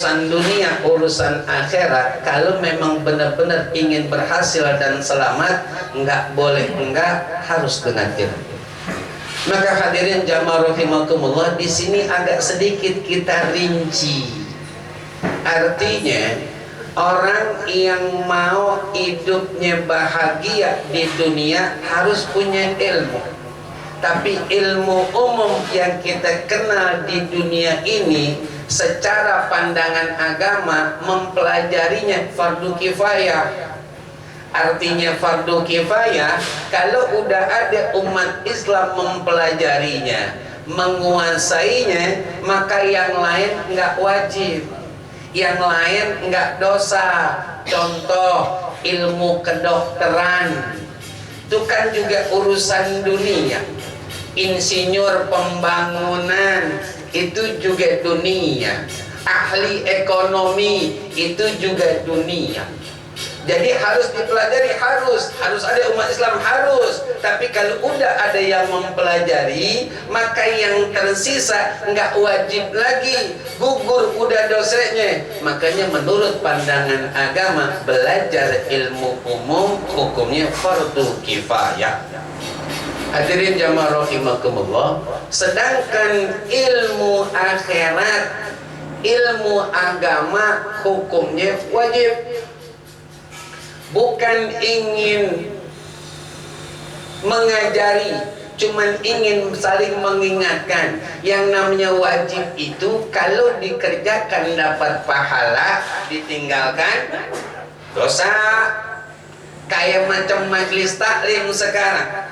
urusan dunia, urusan akhirat, kalau memang benar-benar ingin berhasil dan selamat, enggak boleh enggak, harus dengan ilmu. Maka hadirin jamaah rahimakumullah, di sini agak sedikit kita rinci. Artinya, orang yang mau hidupnya bahagia di dunia harus punya ilmu. Tapi ilmu umum yang kita kenal di dunia ini, secara pandangan agama, mempelajarinya fardu kifayah. Artinya fardu kifayah, kalau udah ada umat Islam mempelajarinya, menguasainya, maka yang lain nggak wajib, yang lain nggak dosa. Contoh ilmu kedokteran, itu kan juga urusan dunia. Insinyur pembangunan itu juga dunia. Ahli ekonomi itu juga dunia. Jadi harus dipelajari, harus ada umat Islam, harus. Tapi kalau udah ada yang mempelajari, maka yang tersisa nggak wajib lagi, gugur udah dosanya. Makanya menurut pandangan agama, belajar ilmu umum hukumnya fardu kifayah. Hadirin jamaah rahimakumullah, sedangkan ilmu akhirat, ilmu agama hukumnya wajib. Bukan ingin mengajari, cuman ingin saling mengingatkan. Yang namanya wajib itu kalau dikerjakan dapat pahala, ditinggalkan dosa. Kayak macam majelis taklim sekarang.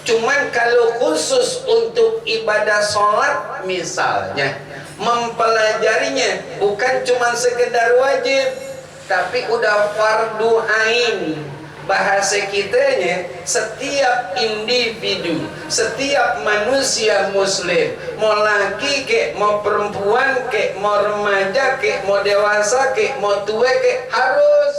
Cuman kalau khusus untuk ibadah sholat misalnya, mempelajarinya bukan cuma sekedar wajib, tapi udah fardu ain. Bahasa kitanya, setiap individu, setiap manusia muslim, mau laki kek, mau perempuan kek, mau remaja kek, mau dewasa kek, mau tua kek, harus.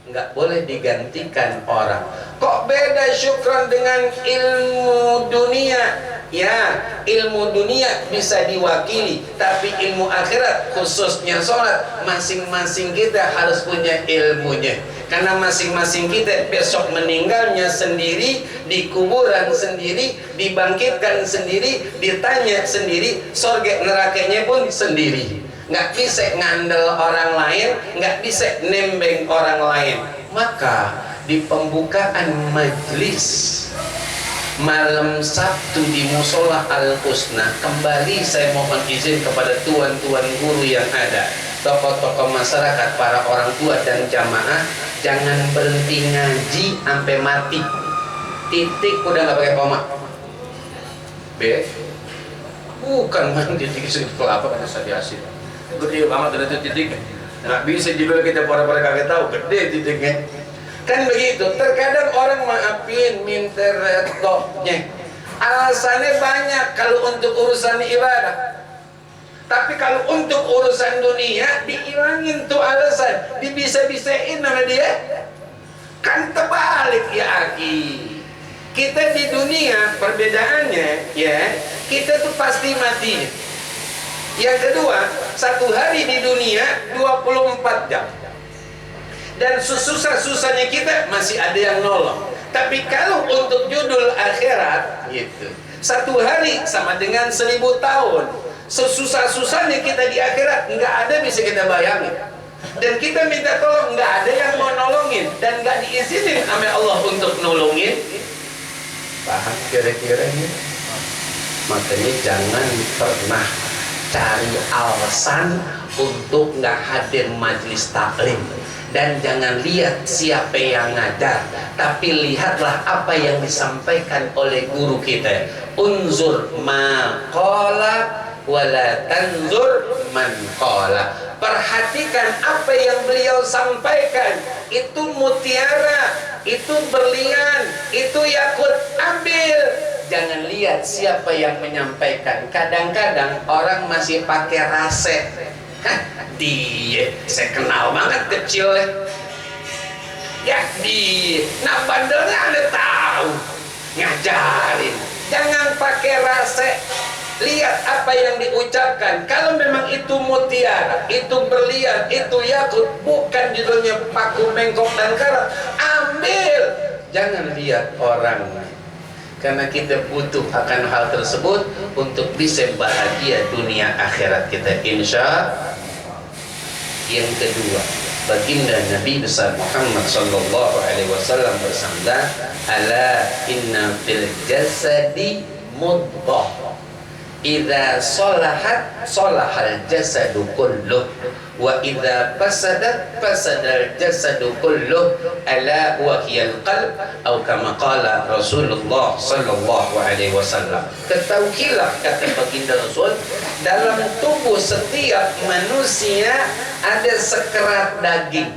Nggak boleh digantikan orang. Kok beda syukran dengan ilmu dunia? Ya, ilmu dunia bisa diwakili, tapi ilmu akhirat khususnya sholat, masing-masing kita harus punya ilmunya. Karena masing-masing kita besok meninggalnya sendiri, di kuburan sendiri, dibangkitkan sendiri, ditanya sendiri, surga nerakanya pun sendiri. Nggak bisa ngandel orang lain, nggak bisa nembeng orang lain. Maka di pembukaan majelis malam Sabtu di Musola Al-Husna, kembali saya mohon izin kepada tuan-tuan guru yang ada, tokoh-tokoh masyarakat, para orang tua dan jamaah, jangan berhenti ngaji sampai mati. Titik udah nggak pakai koma. Bukan mandi titik kelapa kan saya asin. Gede banget ada titik. Nggak bisa juga kita para-para kaget tahu gede titiknya. Kan begitu. Terkadang orang maafin minta retoknya. Alasannya banyak kalau untuk urusan ibadah. Tapi kalau untuk urusan dunia dihilangin tuh alasan, dibisa-bisain sama dia. Kan terbalik ya Aki. Kita di dunia perbedaannya ya, kita tuh pasti mati. Yang kedua, satu hari di dunia 24 jam. Dan susah-susahnya kita masih ada yang nolong. Tapi kalau untuk judul akhirat gitu, satu hari sama dengan 1000 tahun. Sesusah-susahnya kita di akhirat nggak ada bisa kita bayangin. Dan kita minta tolong nggak ada yang mau nolongin dan nggak diizinin sama Allah untuk nolongin. Paham kira-kira ini? Makanya jangan pernah cari alasan untuk nggak hadir majelis taklim. Dan jangan lihat siapa yang ngajar, tapi lihatlah apa yang disampaikan oleh guru kita. Unzur ma qala wala tanzur man qala. Perhatikan apa yang beliau sampaikan. Itu mutiara, itu berlian, itu yakut, ambil. Jangan lihat siapa yang menyampaikan. Kadang-kadang orang masih pakai rase. Dia, saya kenal banget kecil ya dia. Nah bandelnya Anda tahu, ngajarin. Jangan pakai rase. lihat apa yang diucapkan. Kalau memang itu mutiara, itu berlian, itu yakut, bukan judulnya paku, mengkok dan karat, ambil. Jangan lihat orang, karena kita butuh akan hal tersebut untuk bisa bahagia dunia akhirat kita, insya. Yang kedua, baginda Nabi besar Muhammad sallallahu alaihi wasallam bersabda, ala inna fil jasadi mudghah, idza salahat salahal jasadu kulluh, wa idza fasadat fasadal jasadu kulluh, ala wa hiyal qalb, atau kama qala Rasulullah sallallahu alaihi wasallam. Ketahuilah, kata baginda Rasul, dalam tubuh setiap manusia ada sekerat daging.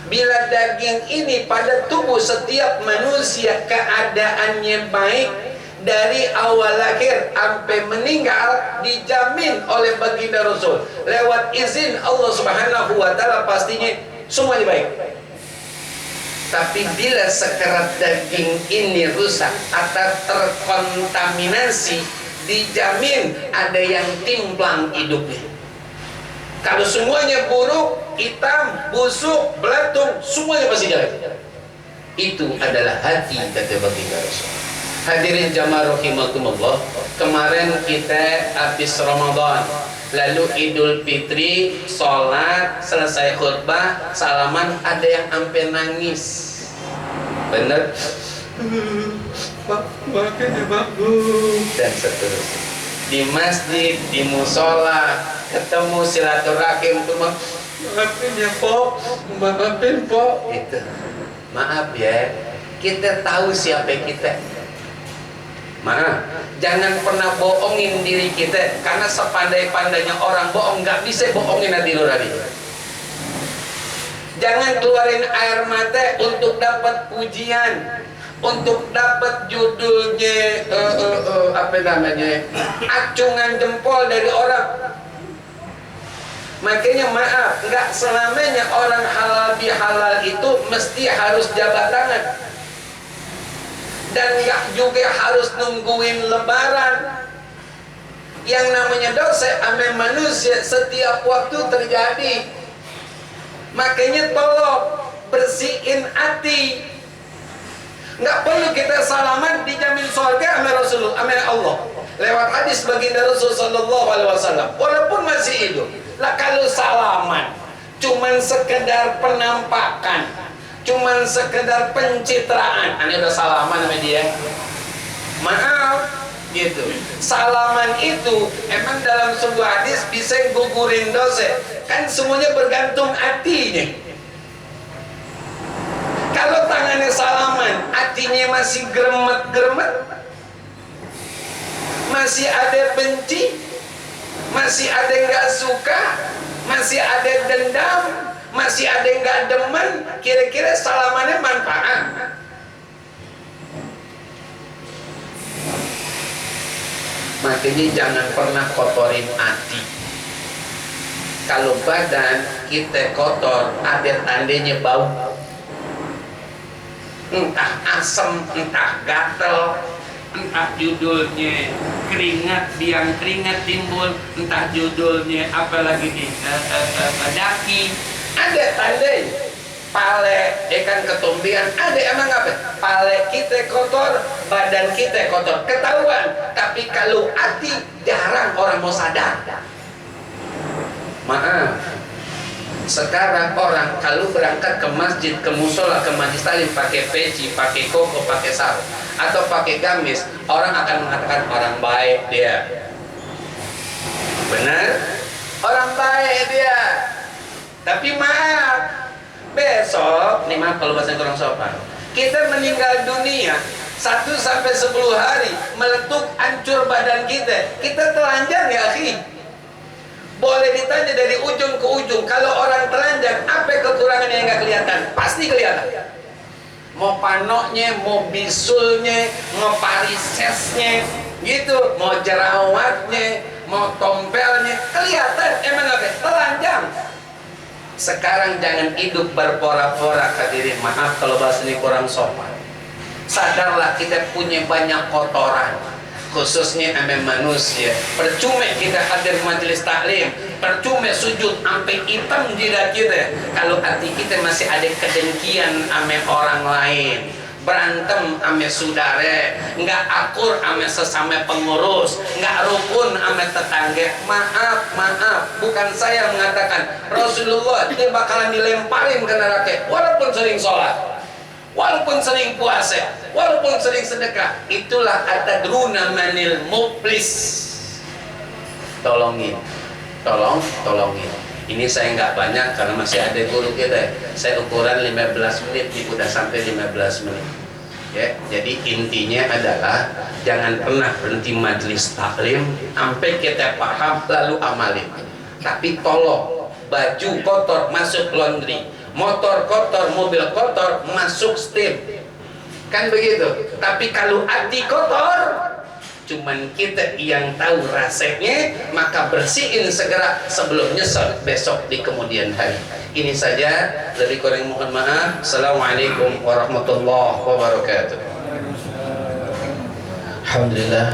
Bila daging ini pada tubuh setiap manusia keadaannya baik, dari awal lahir sampai meninggal dijamin oleh baginda Rasul lewat izin Allah Subhanahu wa taala, pastinya semuanya baik. Tapi bila sekerat daging ini rusak atau terkontaminasi, dijamin ada yang timplang hidupnya. Kalau semuanya buruk, hitam, busuk, belatung, semuanya pasti jelek. Itu adalah hati, kata baginda Rasul. Hadirin jamaah rahimakumullah, kemarin kita habis Ramadan, lalu Idul Fitri, sholat, selesai khutbah, salaman, ada yang sampai nangis. Bener? Makanya bagus. Dan seterusnya. Di masjid, di musola, ketemu silaturahim, tuh maafin ya po, maafin po. Itu. Maaf ya, kita tahu siapa kita. Maaf, jangan pernah bohongin diri kita, karena sepandai-pandainya orang bohong, nggak bisa bohongin hati nurani. Jangan keluarin air mata untuk dapat pujian, untuk dapat judulnya apa namanya, acungan jempol dari orang. Makanya maaf, nggak selamanya orang halal bihalal itu mesti harus jabat tangan. Dan nggak juga harus nungguin lebaran. Yang namanya dosa sama manusia setiap waktu terjadi. Makanya tolong bersihin hati. Nggak perlu kita salaman dijamin surga sama Rasulullah, sama Allah. Lewat hadis baginda Rasul sallallahu alaihi wasallam. Walaupun masih hidup. Lah kalau salaman cuman sekedar penampakan, cuman sekedar pencitraan, ini udah salaman sama dia. Maaf, gitu. Salaman itu emang dalam sebuah hadis bisa gugurin dosa. Kan semuanya bergantung hatinya. Kalau tangannya salaman, hatinya masih geremet-geremet, masih ada benci, masih ada yang gak suka, masih ada dendam, masih ada yang gak demen, kira-kira salamannya manfaat? Makanya jangan pernah kotorin hati. Kalau badan kita kotor, ada tandanya bau, entah asam, entah gatel, entah judulnya keringat, biang keringat timbul, entah judulnya apalagi nih, daki, ada tandanya. Pale, ikan ketumbian, ada emang apa? Pale kita kotor, badan kita kotor, ketahuan. Tapi kalau hati, jarang orang mau sadar. Maaf, sekarang orang kalau berangkat ke masjid, ke musola, ke majlis taklim pakai peci, pakai koko, pakai sarung, atau pakai gamis, orang akan mengatakan orang baik dia. Benar? Orang baik dia. Tapi maaf, besok, nih maaf kalau bahasa kurang sopan, kita meninggal dunia 1 sampai 10 hari, meletup, hancur badan kita. Kita telanjang ya akhi. Boleh ditanya dari ujung ke ujung. Kalau orang telanjang, apa kekurangan yang nggak kelihatan? Pasti kelihatan. Mau panoknya, mau bisulnya, mau parisesnya, gitu. Mau jerawatnya, mau tompelnya, kelihatan. Emang apa? Telanjang. Sekarang jangan hidup berpora-pora, hadirin. Maaf kalau bahasa ini kurang sopan. Sadarlah kita punya banyak kotoran. khususnya ame manusia. Percuma kita hadir majelis taklim, percuma sujud sampai hitam jidat kita kalau hati kita masih ada kedengkian ame orang lain, berantem ame saudara, nggak akur ame sesama pengurus, nggak rukun ame tetangga. Maaf, bukan saya mengatakan, Rasulullah dia bakalan dilemparin ke neraka walaupun sering sholat, walaupun sering puasa, walaupun sering sedekah. Itulah atadruna manil muflis. Tolongin. Ini saya nggak banyak karena masih ada guru kita. Saya ukuran 15 menit, udah sampai 15 menit. Ya, jadi intinya adalah jangan pernah berhenti majelis taklim sampai kita paham lalu amalin. Tapi tolong, baju kotor masuk laundry, motor kotor, mobil kotor masuk steam, kan begitu. Tapi kalau hati kotor, cuman kita yang tahu rasanya, maka bersihin segera sebelum nyesel besok di kemudian hari. Ini saja, dari kurang mohon maaf. Assalamualaikum warahmatullahi wabarakatuh. Alhamdulillah.